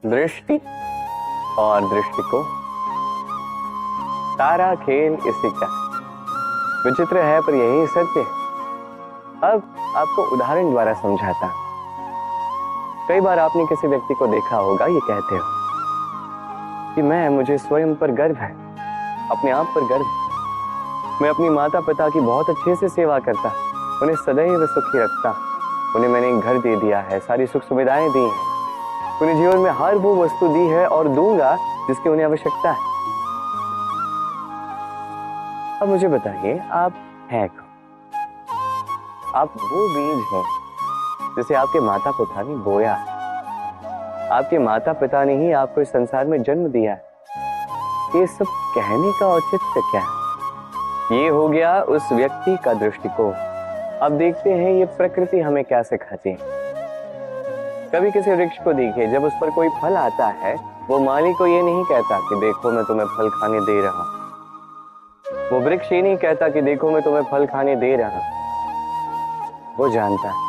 दृष्टि और दृष्टिकोण, सारा खेल इसी का विचित्र है, पर यही सत्य है। अब आपको उदाहरण द्वारा समझाता हूं। कई बार आपने किसी व्यक्ति को देखा होगा, ये कहते हो कि मुझे स्वयं पर गर्व है, अपने आप पर गर्व है। मैं अपनी माता पिता की बहुत अच्छे से सेवा करता, उन्हें सदैव सुखी रखता, उन्हें मैंने एक घर दे दिया है, सारी सुख सुविधाएं दी हैं, उन्हें जीवन में हर वो वस्तु दी है और दूंगा जिसकी उन्हें आवश्यकता है। अब मुझे बताइए, आप हैं कौन? आप वो बीज हैं जिसे आपके माता पिता ने बोया। आपके माता पिता ने ही आपको इस संसार में जन्म दिया है। ये सब कहने का औचित्य क्या है? ये हो गया उस व्यक्ति का दृष्टिकोण। अब देखते हैं ये प्रकृति हमें क्या सिखाती है। कभी किसी वृक्ष को देखिए, जब उस पर कोई फल आता है, वो माली को ये नहीं कहता कि देखो मैं तुम्हें फल खाने दे रहा हूं। वो वृक्ष ये नहीं कहता कि देखो मैं तुम्हें फल खाने दे रहा हूं। वो जानता है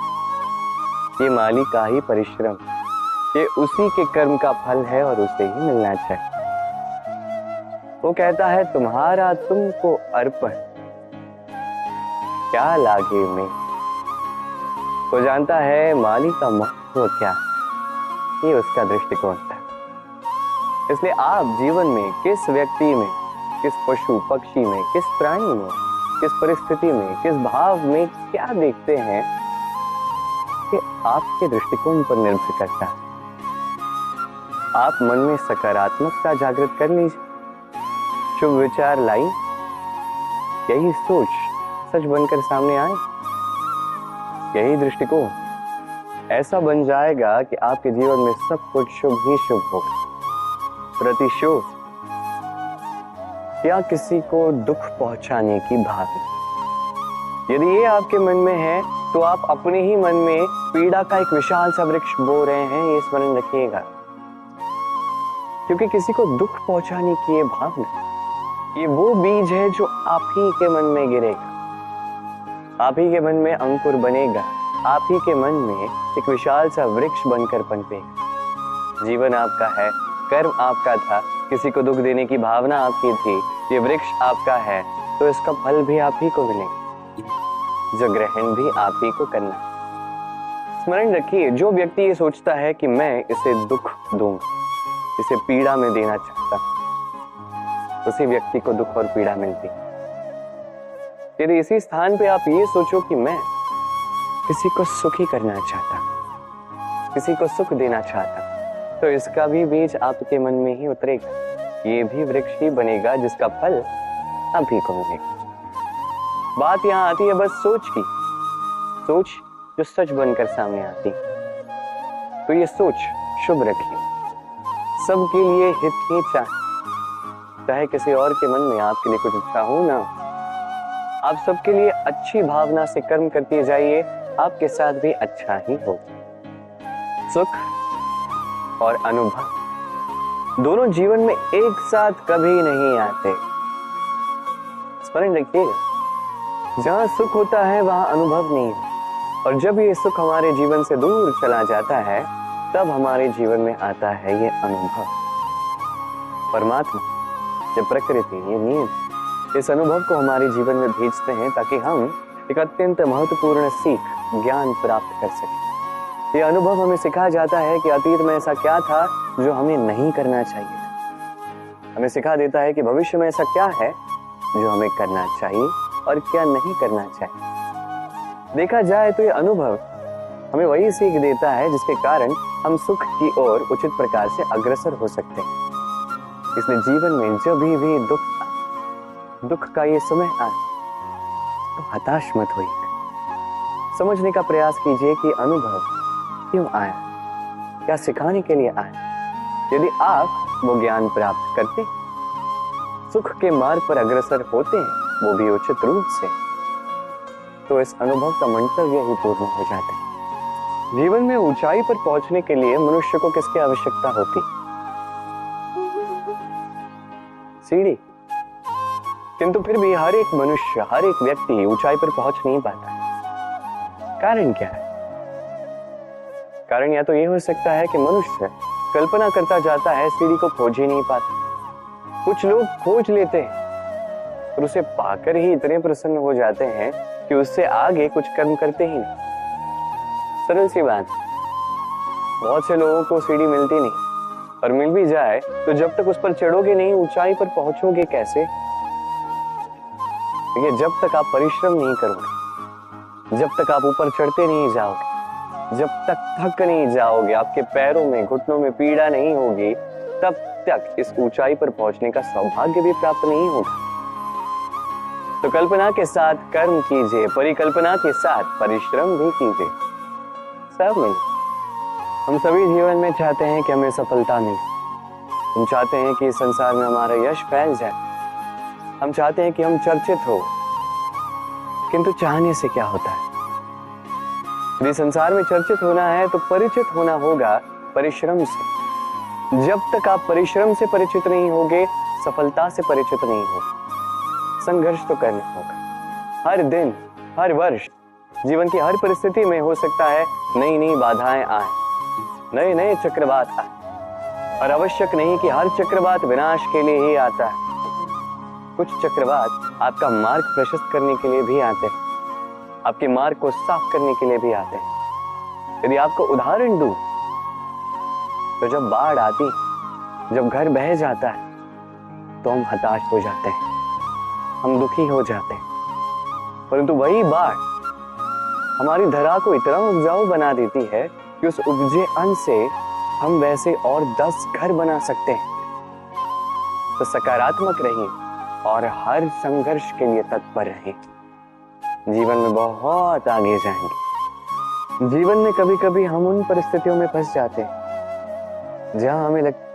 ये माली का ही परिश्रम, ये उसी के कर्म का फल है और उसे ही मिलना चाहिए। वो कहता है तुम्हारा तुमको अर्पण, क्या लागे में। वो जानता है माली का महत्व क्या है, ये उसका दृष्टिकोण है। इसलिए आप जीवन में किस व्यक्ति में, किस पशु पक्षी में, किस प्राणी में, किस परिस्थिति में, किस भाव में क्या देखते हैं, कि आपके दृष्टिकोण पर निर्भर करता है। आप मन में सकारात्मकता जागृत कर लीजिए, शुभ विचार लाइए, यही सोच सच बनकर सामने आए, यही दृष्टिकोण ऐसा बन जाएगा कि आपके जीवन में सब कुछ शुभ ही शुभ होगा। प्रतिशोध या किसी को दुख पहुंचाने की भावना, यदि ये आपके मन में है तो आप अपने ही मन में पीड़ा का एक विशाल सा वृक्ष बो रहे हैं, ये स्मरण रखिएगा। क्योंकि किसी को दुख पहुंचाने की ये भावना, ये वो बीज है जो आप ही के मन में गिरेगा, आप ही के मन में अंकुर बनेगा, आप ही के मन में एक विशाल सा वृक्ष बनकर पनपेगा। जीवन आपका है, कर्म आपका था, किसी को दुख देने की भावना आपकी थी, ये वृक्ष आपका है, तो इसका फल भी आप ही को मिलेगा, जो ग्रहण भी आप ही को करना है। स्मरण रखिए, जो व्यक्ति ये सोचता है कि मैं इसे दुख दूंगा, इसे पीड़ा में देना चाहता, उसी व्यक्ति को दुख और पीड़ा मिलती। यदि इसी स्थान पे आप ये सोचो कि मैं किसी को सुखी करना चाहता, किसी को सुख देना चाहता, तो इसका भी बीज आपके मन में ही उतरेगा, ये भी वृक्ष ही बनेगा जिसका फल आप ही को मिलेगा। बात यहां आती है बस सोच की, सोच जो सच बनकर सामने आती। तो ये सोच शुभ रखिए, सबके लिए हित ही चाहे किसी और के मन में आपके लिए कुछ अच्छा हो ना, आप सबके लिए अच्छी भावना से कर्म करते जाइए, आपके साथ भी अच्छा ही हो। सुख और अनुभव दोनों जीवन में एक साथ कभी नहीं आते, स्मरण रखिएगा। जहां सुख होता है वहां अनुभव नहीं है, और जब ये सुख हमारे जीवन से दूर चला जाता है, तब हमारे जीवन में आता है ये अनुभव। परमात्मा, ये प्रकृति, ये नियम इस अनुभव को हमारे जीवन में भेजते हैं ताकि हम एक अत्यंत महत्वपूर्ण सीख, ज्ञान प्राप्त कर सकें। ये अनुभव हमें सिखाया जाता है कि अतीत में ऐसा क्या था जो हमें नहीं करना चाहिए था। हमें सिखा देता है कि भविष्य में ऐसा क्या है जो हमें करना चाहिए और क्या नहीं करना चाहिए। देखा जाए तो ये अनुभव हमें वही सीख देता है जिसके कारण हम सुख की ओर उचित प्रकार से अग्रसर हो सकते हैं। इसलिए जीवन में जब भी दुख का ये समय आए तो हताश मत होइए। समझने का प्रयास कीजिए कि अनुभव क्यों आया, क्या सिखाने के लिए आया। यदि आप वो ज्ञान प्राप्त करते, सुख के मार्ग पर अग्रसर होते हैं, वो भी उचित रूप से, तो इस अनुभव का मंतव्य ही पूर्ण हो जाता है। जीवन में ऊंचाई पर पहुंचने के लिए मनुष्य को किसकी आवश्यकता होती? सीढ़ी। किंतु फिर भी हर एक मनुष्य, हर एक व्यक्ति ऊंचाई पर पहुंच नहीं पाता। कारण क्या है? कारण या तो ये हो सकता है कि मनुष्य कल्पना करता जाता है, सीढ़ी को खोज ही नहीं पाता। कुछ लोग खोज लेते हैं और उसे पाकर ही इतने प्रसन्न हो जाते हैं कि उससे आगे कुछ कर्म करते ही नहीं। सरल सी बात। बहुत से लोगों को सीढ़ी मिलती नहीं, और मिल भी जाए तो जब तक उस पर चढ़ोगे नहीं, ऊंचाई पर पहुंचोगे कैसे? देखिए, जब तक आप परिश्रम नहीं करोगे, जब तक आप ऊपर चढ़ते नहीं जाओगे, जब तक थक नहीं जाओगे, आपके पैरों में घुटनों में पीड़ा नहीं होगी, तब तक इस ऊंचाई पर पहुंचने का सौभाग्य भी प्राप्त नहीं होगा। तो कल्पना के साथ कर्म कीजिए, परिकल्पना के साथ परिश्रम भी कीजिए, सब मिले। हम सभी जीवन में चाहते हैं कि हमें सफलता मिले। हम चाहते हैं कि इस संसार में हमारा यश फैल जाए। हम चाहते हैं कि हम चर्चित हो। किंतु चाहने से क्या होता है? यदि संसार में चर्चित होना है तो परिचित होना होगा परिश्रम से। जब तक आप परिश्रम से परिचित नहीं होगे, सफलता से परिचित नहीं होगे। संघर्ष तो करना होगा। हर दिन, हर वर्ष, जीवन की हर परिस्थिति में हो सकता है नई नई बाधाएं आए, नए नए चक्रवात आए, और आवश्यक नहीं कि हर चक्रवात विनाश के लिए ही आता है। कुछ चक्रवात आपका मार्ग प्रशस्त करने के लिए भी आते हैं, आपके मार्ग को साफ करने के लिए भी आते हैं। यदि आपको उदाहरण दूं, तो जब बाढ़ आती, जब घर बह जाता है, तो हम हताश हो जाते हैं, हम दुखी हो जाते हैं। परंतु वही बाढ़ हमारी धरा को इतना उपजाऊ बना देती है कि उस उपजे अन्न से हम वैसे और 10 घर बना सकते हैं। तो सकारात्मक रहिए और हर संघर्ष के लिए तत्पर रहिए। जीवन में बहुत आगे जाएंगे। जीवन में कभी कभी हम उन परिस्थितियों में फंस जाते हैं जहां हमें लगता